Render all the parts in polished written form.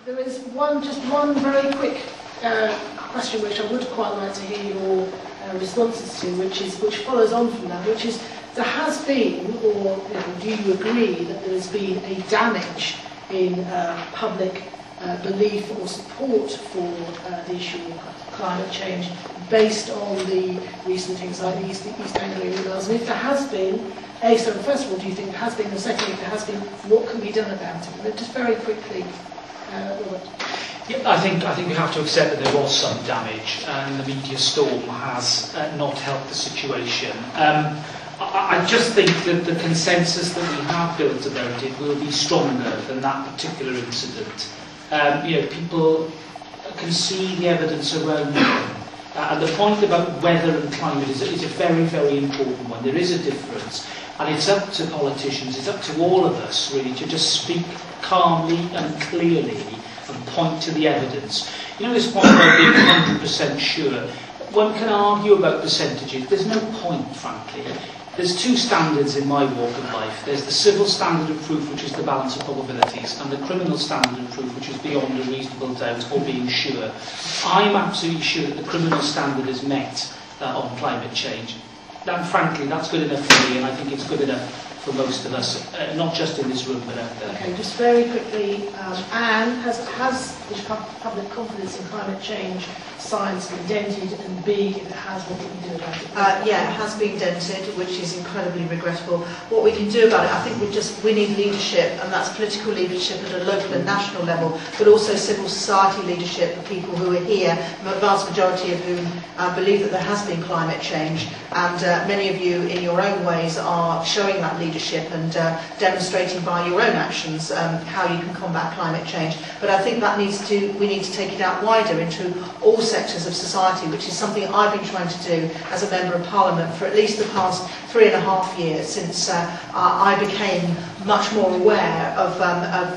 There is just one very quick question which I would quite like to hear your responses to, which follows on from that, which is, there has been, or do you agree that there has been a damage in public belief or support for the issue of climate change based on the recent things like the East Anglia emails? And if there has been, so first of all, do you think there has been, and secondly, if there has been, what can be done about it? But just very quickly, Robert. Yeah, I think we have to accept that there was some damage, and the media storm has not helped the situation. I just think that the consensus that we have built about it will be stronger than that particular incident. People can see the evidence around them. And the point about weather and climate is a very, very important one. There is a difference. And it's up to politicians, it's up to all of us, really, to just speak calmly and clearly and point to the evidence. This point about being 100% sure, one can argue about percentages. There's no point, frankly. There's two standards in my walk of life. There's the civil standard of proof, which is the balance of probabilities, and the criminal standard of proof, which is beyond a reasonable doubt or being sure. I'm absolutely sure that the criminal standard is met on climate change. And frankly, that's good enough for me, and I think it's good enough for most of us, not just in this room, but out there. Okay, just very quickly, Anne, has the public confidence in climate change science been dented, and B, if it has, what can we do about it? Yeah, it has been dented, which is incredibly regrettable. What we can do about it, I think we need leadership, and that's political leadership at a local and national level, but also civil society leadership, the people who are here, the vast majority of whom believe that there has been climate change, and many of you in your own ways are showing that leadership and demonstrating by your own actions how you can combat climate change. But I think that we need to take it out wider into all sectors of society, which is something I've been trying to do as a Member of Parliament for at least the past 3.5 years, since I became much more aware of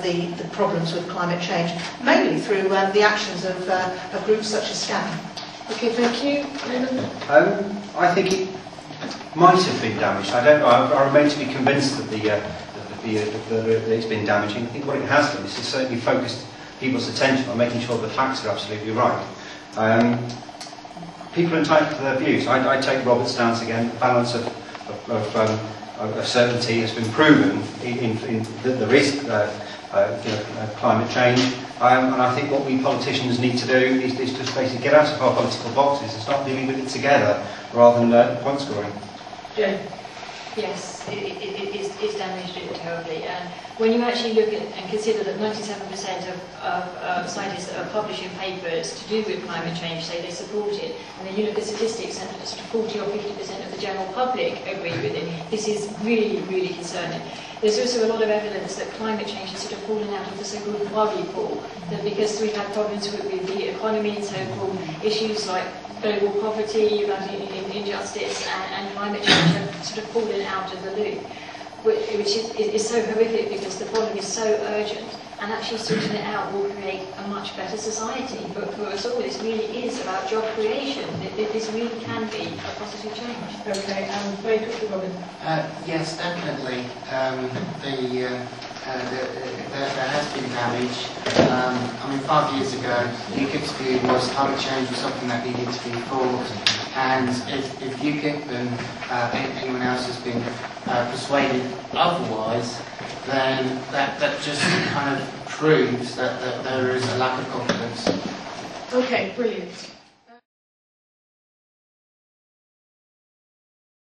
the problems with climate change, mainly through the actions of groups such as SCAN. Okay, thank you. I think it might have been damaged. I don't know. I remain to be convinced that that it's been damaging. I think what it has done is it's certainly focused people's attention on making sure the facts are absolutely right. People are entitled to their views. I take Robert's stance again. The balance of certainty has been proven in that there is climate change. And I think what we politicians need to do is just basically get out of our political boxes and start dealing with it together rather than point scoring. Jane? Yes, it's damaged it terribly. And when you actually look at and consider that 97% of scientists that are publishing papers to do with climate change say they support it, and then you look at statistics and sort of 40 or 50% of the general public agree with it, this is really, really concerning. There's also a lot of evidence that climate change has sort of fallen out of the so-called worry pool, that because we've had problems with the economy and so-called issues like global poverty, injustice, and climate change have sort of fallen out of the loop, which is so horrific because the problem is so urgent, and actually sorting it out will create a much better society for us all. This really is about job creation. This really can be a positive change. Okay, and very quickly, Robin. Yes, definitely. There has been damage. 5 years ago, UKIP's view was climate change was something that needed to be fought, and if UKIP and anyone else has been persuaded otherwise, then that just kind of proves that there is a lack of confidence. Okay, brilliant.